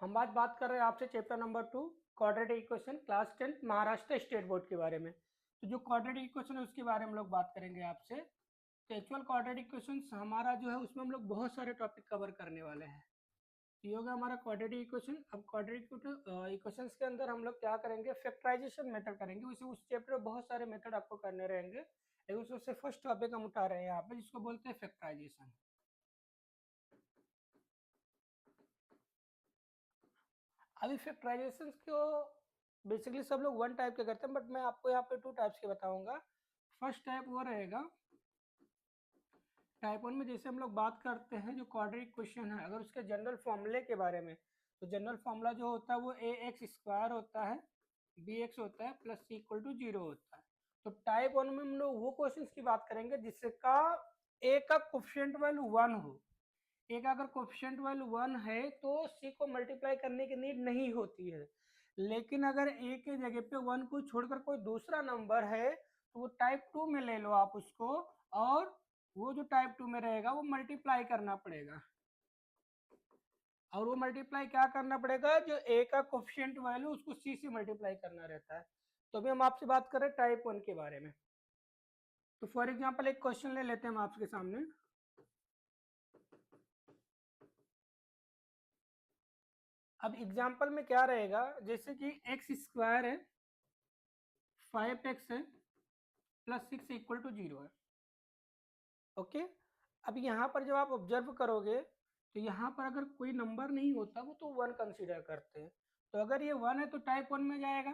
हम बात कर रहे हैं आपसे chapter number 2 quadratic equation class 10 Maharashtra state board के बारे में। तो जो क्वाड्रेटिक इक्वेशन है उसके बारे में हम लोग बात करेंगे आपसे। तो एक्चुअल क्वाड्रेटिक इक्वेशन हमारा जो है उसमें हम लोग बहुत सारे टॉपिक कवर करने वाले हैं। तो ये होगा हमारा क्वाड्रेटिक इक्वेशन। अब क्वाड्रेटिक इक्वेशंस के अंदर हम लोग क्या करेंगे, फैक्टराइजेशन मेथड करेंगे। वैसे उस चैप्टर में बहुत सारे मेथड आपको करने रहेंगे, लेकिन उसमें से फर्स्ट टॉपिक हम उठा रहे हैं यहाँ पे, जिसको बोलते हैं फैक्टराइजेशन। अभी फैक्टराइजेशन को बेसिकली सब लोग वन टाइप के करते हैं, बट मैं आपको यहाँ पे टू टाइप्स के बताऊंगा। फर्स्ट टाइप वो रहेगा, टाइप वन में जैसे हम लोग बात करते हैं जो क्वाड्रेटिक क्वेश्चन है, अगर उसके जनरल फॉर्मूले के बारे में, तो जनरल फॉर्मूला जो होता है वो ए एक्स स्क्वायर होता है, बी एक्स होता है, plus c equal to zero होता है। तो टाइप वन में हम लोग वो क्वेश्चन की बात करेंगे जिसका ए का कोफिशिएंट वैल्यू 1 हो। ए का अगर कोफिशिएंट वैल्यू 1 है तो सी को मल्टीप्लाई करने की नीड नहीं होती है। लेकिन अगर ए के जगह पे 1 को छोड़कर कोई दूसरा नंबर है तो वो टाइप 2 में ले लो आप उसको, और वो जो टाइप 2 में रहेगा वो मल्टीप्लाई करना पड़ेगा। और वो मल्टीप्लाई क्या करना पड़ेगा, जो ए का कोफिशिएंट वैल्यू उसको सी से मल्टीप्लाई करना रहता है। तो अभी हम आपसे बात कर रहे हैं टाइप 1 के बारे में। तो फॉर एग्जांपल एक क्वेश्चन ले लेते हैं हम आपके सामने। अब एग्जांपल में क्या रहेगा, जैसे कि एक्स स्क्वायर है, 5x है, प्लस 6 इक्वल टू 0 है। ओके, अब यहाँ पर जब आप ऑब्जर्व करोगे तो यहाँ पर अगर कोई नंबर नहीं होता वो तो 1 कंसीडर करते हैं। तो अगर ये 1 है तो टाइप 1 में जाएगा,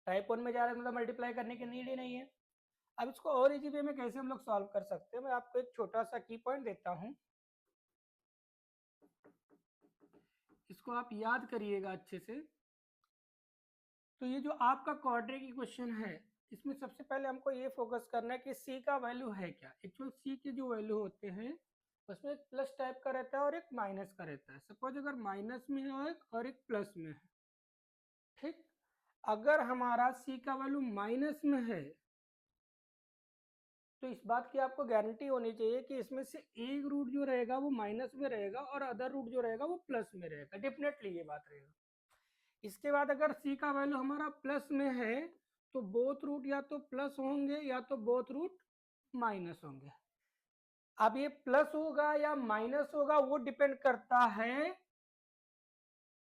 टाइप 1 में जा रहा है मतलब मल्टीप्लाई करने की नीड ही नहीं है। अब इसको और इजी वे में कैसे हम लोग सॉल्व कर सकते हैं, मैं आपको एक छोटा सा की पॉइंट देता हूँ, इसको आप याद करिएगा अच्छे से। तो ये जो आपका क्वाड्रेटिक इक्वेशन है, इसमें सबसे पहले हमको ये फोकस करना है कि सी का वैल्यू है क्या। एक्चुअल सी के जो वैल्यू होते हैं उसमें एक प्लस टाइप का रहता है और एक माइनस का रहता है। सपोज अगर माइनस में है और एक प्लस में है, ठीक। अगर हमारा सी का वैल्यू माइनस में है तो इस बात की आपको गारंटी होनी चाहिए कि इसमें से एक रूट जो रहेगा वो माइनस में रहेगा और अदर रूट जो रहेगा वो प्लस में रहेगा, डेफिनेटली ये बात रहेगा। इसके बाद अगर सी का वैल्यू हमारा प्लस में है तो बोथ रूट या तो प्लस होंगे या तो बोथ रूट माइनस होंगे। अब ये प्लस होगा या माइनस होगा वो डिपेंड करता है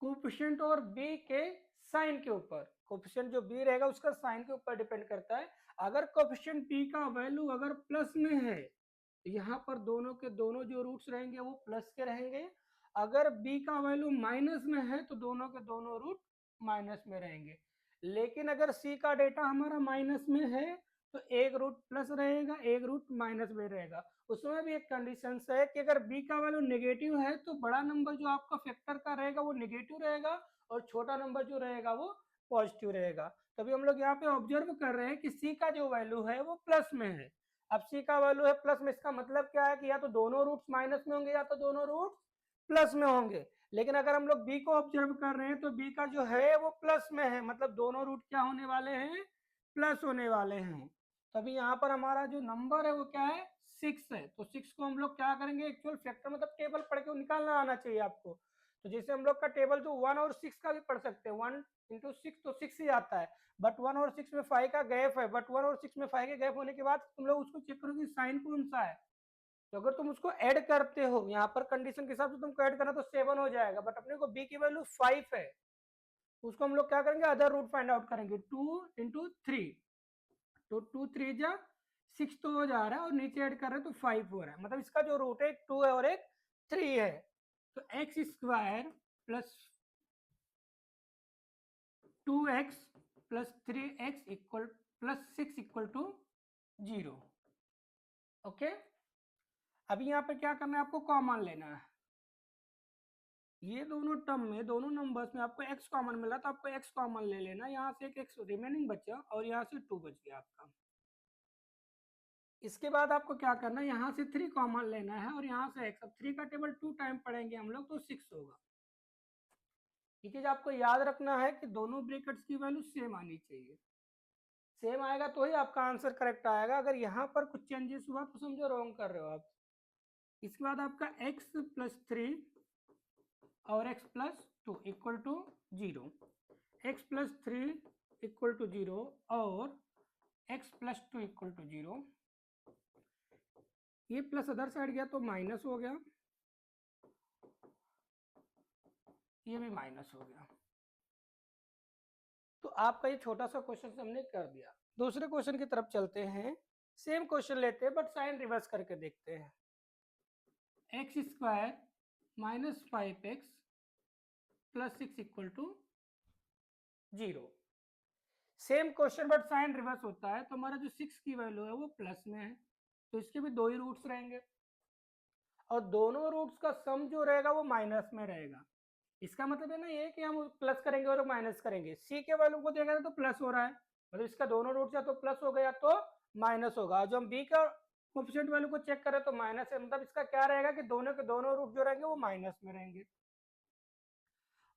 कोफिशिएंट और बी के साइन के ऊपर। कोफिशिएंट जो बी रहेगा उसका साइन के ऊपर डिपेंड करता है। अगर कोफिशिएंट बी का वैल्यू अगर प्लस में है तो यहाँ पर दोनों के दोनों जो रूट्स रहेंगे वो प्लस के रहेंगे। अगर बी का वैल्यू माइनस में है तो दोनों के दोनों रूट माइनस में रहेंगे। लेकिन अगर सी का डेटा हमारा माइनस में है तो एक रूट प्लस रहेगा, एक रूट माइनस में रहेगा। उसमें भी एक कंडीशन है कि अगर बी का वैल्यू नेगेटिव है तो बड़ा नंबर जो आपका फैक्टर का रहेगा वो नेगेटिव रहेगा और छोटा नंबर जो रहेगा वो पॉजिटिव रहेगा। तभी हम लोग यहाँ पे ऑब्जर्व कर रहे हैं कि सी का जो वैल्यू है वो प्लस में है। अब सी का वैल्यू है प्लस में, इसका मतलब क्या है कि या तो दोनों रूट्स माइनस में होंगे या तो दोनों रूट्स प्लस में होंगे। लेकिन अगर हम लोग बी को ऑब्जर्व कर रहे हैं तो बी का जो है वो प्लस में है, मतलब दोनों रूट क्या होने वाले हैं, प्लस होने वाले हैं। तभी यहाँ पर हमारा जो नंबर है वो क्या है, 6 है। तो 6 को हम लोग क्या करेंगे, एक्चुअल फैक्टर मतलब टेबल पढ़ के निकालना आना चाहिए आपको। तो जैसे हम लोग का टेबल जो 1 और 6 का भी पढ़ सकते हैं, 1 इंटू 6 तो 6 ही आता है। बट 1 और 6 में 5 का गैप है, बट 1 और 6 में 5 के गैप होने के बाद तुम लोग उसको चेक करो कि साइन कौन सा है। तो अगर तुम उसको ऐड करते हो यहाँ पर कंडीशन के हिसाब से तुमको ऐड करना तो 7 हो जाएगा, बट अपने को बी की वैल्यू 5 है। तो उसको हम लोग क्या करेंगे, अदर रूट फाइंड आउट करेंगे, 2 इंटू 3। तो 2 3 जा 6 तो हो जा रहा है और नीचे ऐड कर रहे हैं तो 5 हो रहा है, मतलब इसका जो रूट है 2 है और एक 3 है। तो x square plus 2x plus 3x equal plus 6 equal to 0। Okay, अभी यहाँ पे क्या करना है, आपको कॉमन लेना है। ये दोनों टर्म में, दोनों नंबर्स में आपको x कॉमन मिला तो आपको x कॉमन ले लेना। यहाँ से एक x रिमेनिंग बचा और यहाँ से 2 बच गया आपका। इसके बाद आपको क्या करना है, यहाँ से 3 कॉमन लेना है और यहाँ से x। अब 3 का टेबल 2 टाइम पढ़ेंगे हम लोग तो 6 होगा। ये चीज आपको याद रखना है कि दोनों ब्रैकेट्स की वैल्यू सेम आनी चाहिए। सेम आएगा तो ही आपका आंसर करेक्ट आएगा। अगर यहाँ पर कुछ चेंजेस हुआ तो समझो रॉन्ग कर रहे हो आप। इसके बाद आपका x प्लस 3 और x plus 2 equal to 0, x plus 3 equal to 0 और x प्लस 2 इक्वल टू 0। ये प्लस अदर साइड गया तो माइनस हो गया, ये भी माइनस हो गया। तो आपका ये छोटा सा क्वेश्चन हमने कर दिया। दूसरे क्वेश्चन की तरफ चलते हैं। सेम क्वेश्चन लेते हैं बट साइन रिवर्स करके देखते हैं। X square minus 5x plus 6 equal to 0। Same question but sign reverse होता है, तो हमारा जो 6 की वैल्यू है वो प्लस में है, तो इसके भी 2 ही रूट्स रहेंगे और दोनों रूट्स का सम जो रहेगा वो माइनस में रहेगा। इसका मतलब है ना ये कि हम प्लस करेंगे और माइनस करेंगे। सी के वैल्यू को देखेंगे तो प्लस हो रहा है, मतलब इसका दोनों रूट या तो प्लस हो गया तो माइनस होगा। जो हम बी का कोएफिशिएंट वैल्यू को चेक करें तो माइनस है, मतलब इसका क्या रहेगा कि दोनों के दोनों रूट जो रहेंगे वो माइनस में रहेंगे।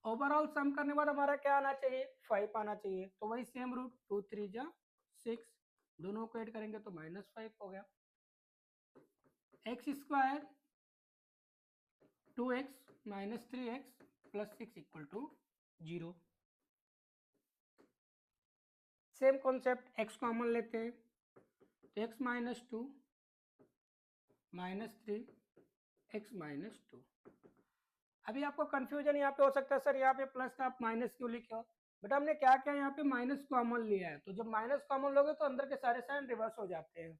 ओवरऑल सम करने के बाद हमारा क्या आना चाहिए, 5 आना चाहिए। तो वही सेम रूट 2 3 जा 6, दोनों को ऐड करेंगे तो -5 हो गया। X square 2x minus 3x plus 6 equal to 0। Same concept, x common लेते हैं तो x minus 2 minus 3 x minus 2। अभी आपको कंफ्यूजन यहाँ पे हो सकता है, सर यहाँ पे प्लस था आप माइनस क्यों लिखे हो। बट हमने क्या किया, यहाँ पे माइनस कॉमन लिया है, तो जब माइनस कॉमन लोगे तो अंदर के सारे साइन रिवर्स हो जाते हैं।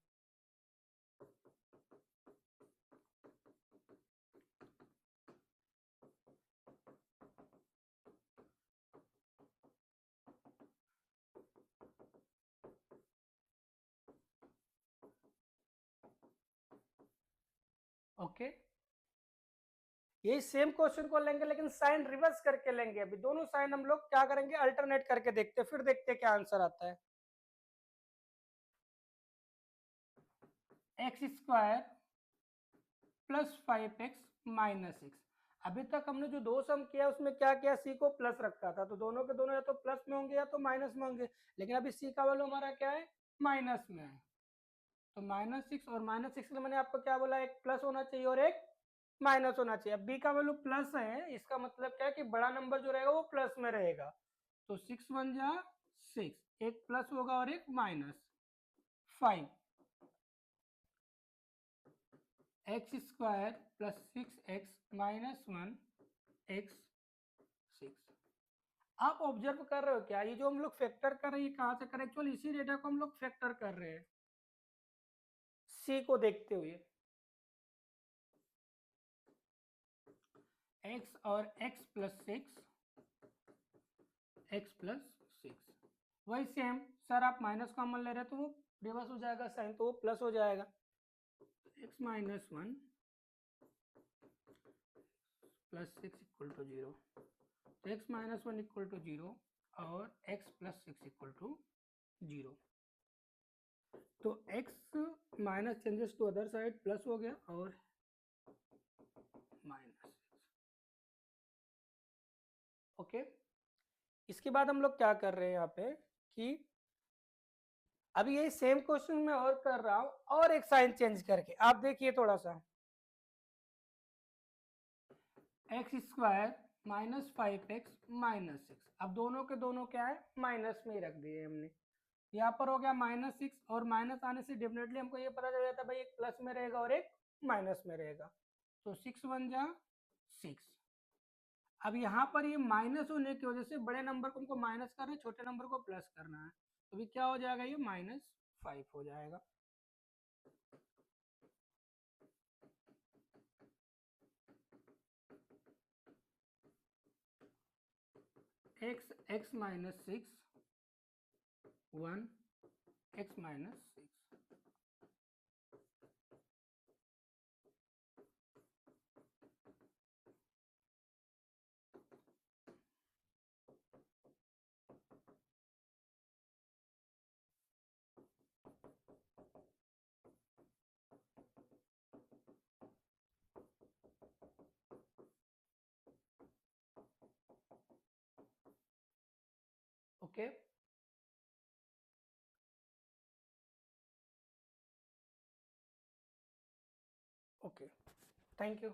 ओके, यही सेम क्वेश्चन को लेंगे लेकिन साइन रिवर्स करके लेंगे। अभी दोनों साइन हम लोग क्या करेंगे, अल्टरनेट करके देखते हैं, फिर देखते हैं क्या आंसर आता है। X square plus 5x minus 6। अभी तक हमने जो दो सम किया उसमें क्या किया, सी को प्लस रखा था, तो दोनों के दोनों या तो प्लस में होंगे या तो माइनस में होंगे। लेकिन अभी सी का वैल्यू हमारा क्या है, माइनस में है, तो -6 और -6 में मैंने आपको क्या बोला, एक प्लस होना चाहिए और एक माइनस होना चाहिए। अब बी का वैल्यू प्लस है, इसका मतलब क्या है कि बड़ा नंबर जो रहेगा वो प्लस में रहेगा, तो 6 1 जा 6, एक प्लस होगा और एक minus 5। X square plus 6x minus 1 x 6। आप ऑब्जर्व कर रहे हो क्या, ये जो हम लोग फैक्टर कर रहे हैं कहाँ से कर रहे हैं, एक्चुअली इसी डेटा को हम लोग फैक्टर कर रहे हैं सी को देखते हुए। x और x प्लस 6 x प्लस 6, वही सेम। सर आप माइनस कॉमन ले रहे तो वो रिवर्स हो जाएगा साइन, तो वो प्लस हो जाएगा। x minus 1 plus 6 equal to 0, तो x माइनस 1 इक्वल टू 0 और x प्लस 6 इक्वल टू 0। तो x minus changes to other side plus हो गया और माइनस 6। ओके, इसके बाद हम लोग क्या कर रहे हैं यहाँ पे कि अभी यही सेम क्वेश्चन मैं और कर रहा हूं और एक साइन चेंज करके। आप देखिए थोड़ा सा, x square minus 5x minus 6। अब दोनों के दोनों क्या है, माइनस में ही रख दिए हमने। यहाँ पर हो गया -6 और माइनस आने से डेफिनेटली हमको ये पता चल जाता है भाई एक प्लस में रहेगा और एक माइनस में रहेगा, तो 6 1 जा 6। अब यहाँ पर ये माइनस होने की वजह से बड़े नंबर को हमको माइनस करना है, छोटे नंबर को प्लस करना है, तो भी क्या हो जाएगा, ये -5 हो जाएगा। x minus 6 1 x minus 6। Okay, okay, thank you.